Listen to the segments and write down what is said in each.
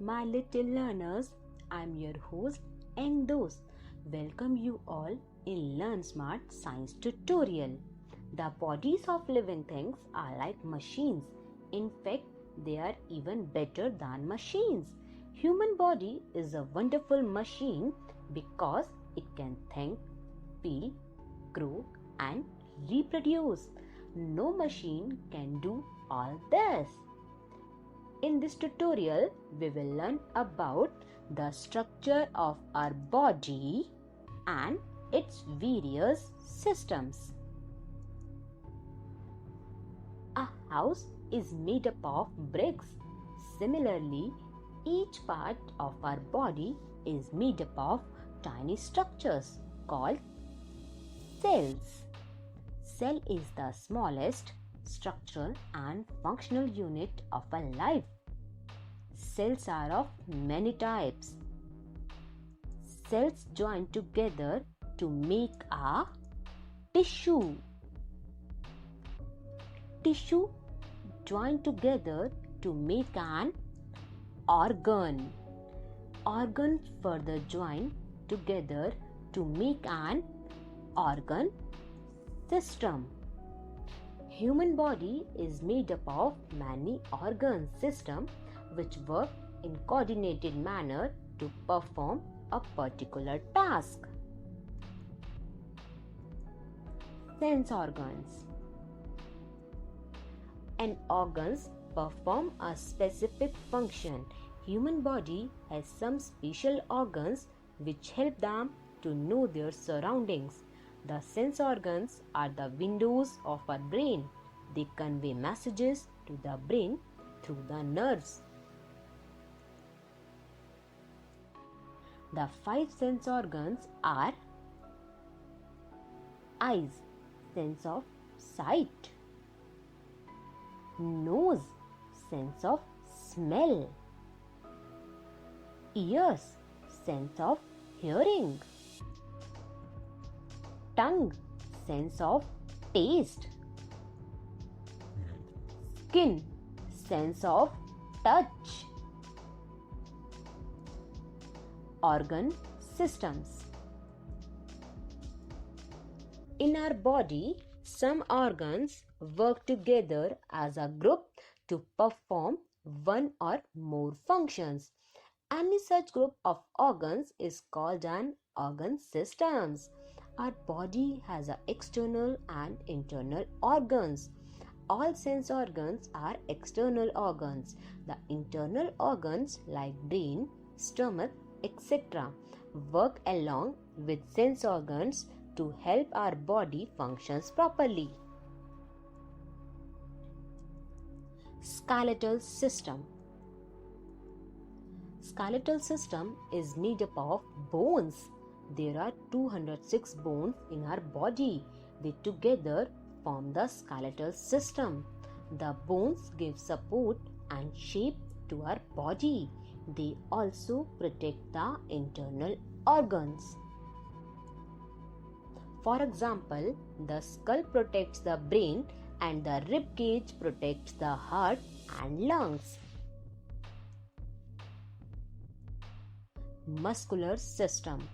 my little learners. I'm your host and host. Welcome you all in Learn Smart Science Tutorial. The bodies of living things are like machines. In fact, they are even better than machines. Human body is a wonderful machine because it can think, feel, grow and reproduce. No machine can do all this. In this tutorial, we will learn about the structure of our body and its various systems. A house is made up of bricks. Similarly, each part of our body is made up of tiny structures called cells. Cell is the smallest structural and functional unit of a life. Cells are of many types. Cells join together to make a tissue. Tissue join together to make an organ. Organ further join together to make an organ system. Human body is made up of many organ systems which work in coordinated manner to perform a particular task. Sense organs. And organs perform a specific function. Human body has some special organs which help them to know their surroundings. The sense organs are the windows of our brain. They convey messages to the brain through the nerves. The 5 sense organs are eyes, sense of sight; nose, sense of smell; ears, sense of hearing; tongue, sense of taste; skin, sense of touch. Organ systems. In our body, some organs work together as a group to perform one or more functions. Any such group of organs is called an organ systems. Our body has external and internal organs. All sense organs are external organs. The internal organs like brain, stomach, etc. work along with sense organs to help our body functions properly. Skeletal system. Skeletal system is made up of bones. There are 206 bones in our body. They together form the skeletal system. The bones give support and shape to our body. They also protect the internal organs. For example, the skull protects the brain and the rib cage protects the heart and lungs. Muscular system.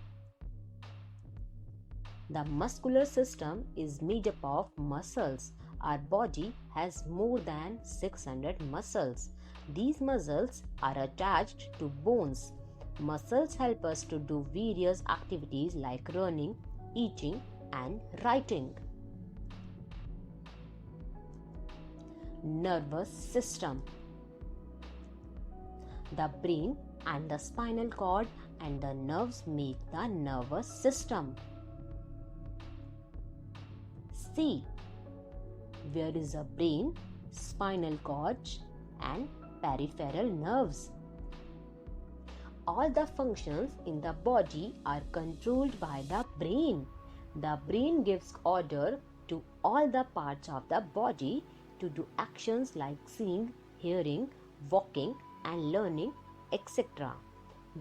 The muscular system is made up of muscles. Our body has more than 600 muscles. These muscles are attached to bones. Muscles help us to do various activities like running, eating, and writing. Nervous system. The brain and the spinal cord and the nerves make the nervous system. See, where is a brain, spinal cord, and peripheral nerves? All the functions in the body are controlled by the brain. The brain gives order to all the parts of the body to do actions like seeing, hearing, walking, and learning, etc.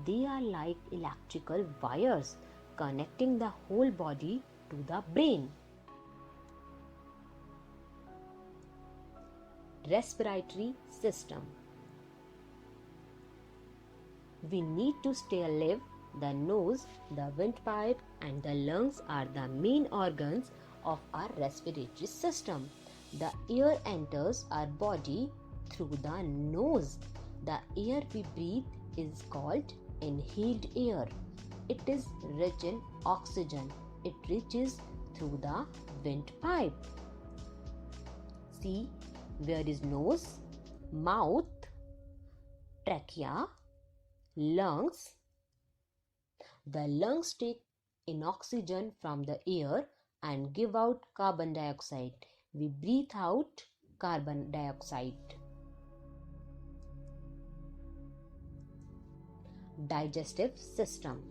They are like electrical wires connecting the whole body to the brain. Respiratory system. we need to stay alive. The nose, the windpipe, and the lungs are the main organs of our respiratory system. The air enters our body through the nose. The air we breathe is called inhaled air. It is rich in oxygen. It reaches through the windpipe. See, where is nose, mouth, trachea, lungs. The lungs take in oxygen from the air and give out carbon dioxide. We breathe out carbon dioxide. Digestive system.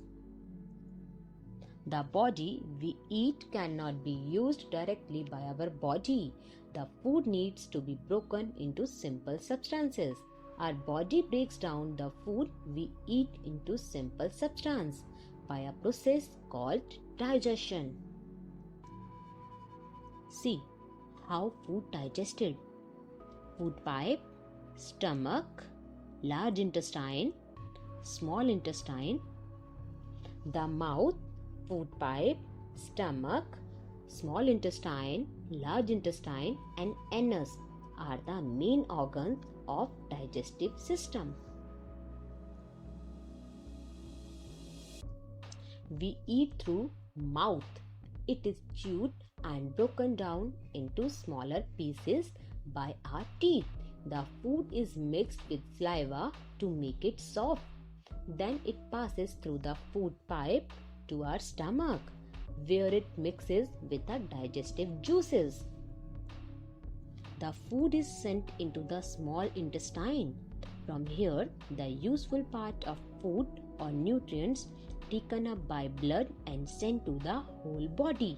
The body we eat cannot be used directly by our body. The food needs to be broken into simple substances. Our body breaks down the food we eat into simple substance by a process called digestion. See how food digested. Food pipe, stomach, large intestine, small intestine. The mouth, food pipe, stomach, small intestine, large intestine, and anus are the main organs of digestive system. We eat through mouth. It is chewed and broken down into smaller pieces by our teeth. The food is mixed with saliva to make it soft. Then it passes through the food pipe to our stomach, where it mixes with the digestive juices. The food is sent into the small intestine. From here, the useful part of food or nutrients taken up by blood and sent to the whole body.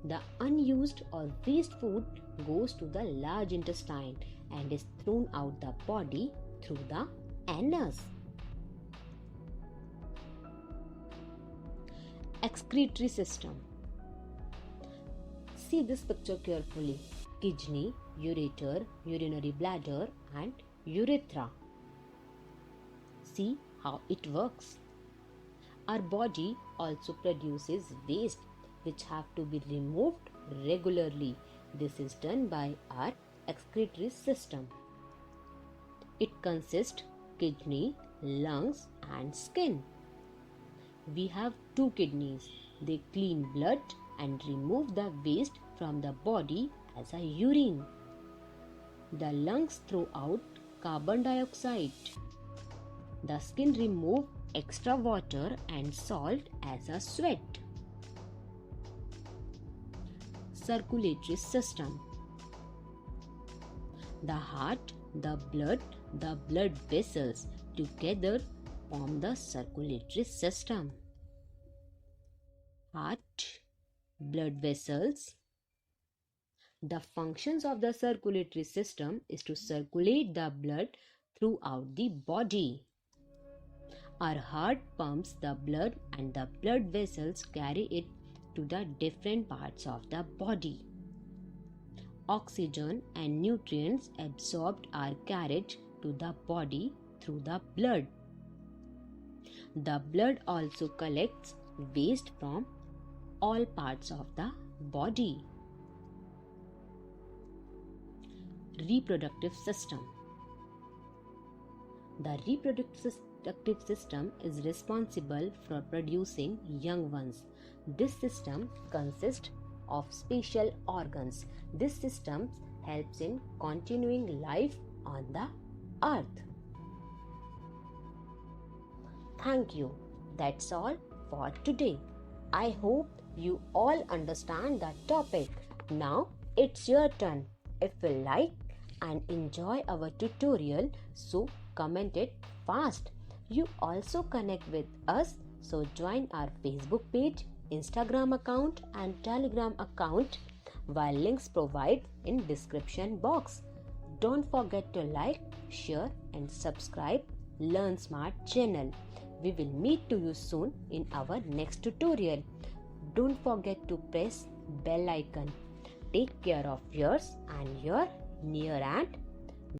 The unused or waste food goes to the large intestine and is thrown out the body through the anus. Excretory system. See this picture carefully. Kidney, ureter, urinary bladder, and urethra. See how it works. Our body also produces waste which have to be removed regularly. This is done by our excretory system. It consists kidney, lungs, and skin. We have two kidneys. They clean blood and remove the waste from the body as a urine. The lungs throw out carbon dioxide. The skin removes extra water and salt as a sweat. Circulatory system. The heart, the blood vessels together form the circulatory system. Heart, blood vessels. The functions of the circulatory system is to circulate the blood throughout the body. Our heart pumps the blood and the blood vessels carry it to the different parts of the body. Oxygen and nutrients absorbed are carried to the body through the blood. The blood also collects waste from all parts of the body. Reproductive system. The reproductive system is responsible for producing young ones. This system consists of special organs. This system helps in continuing life on the earth. Thank you. That's all for today. I hope you all understand the topic. Now it's your turn. If you like and enjoy our tutorial, so comment it fast. You also connect with us, so join our Facebook page, Instagram account and Telegram account, while links provide in description box. Don't forget to like, share and subscribe Learn Smart channel. We will meet to you soon in our next tutorial. Don't forget to press bell icon. Take care of yours and your near and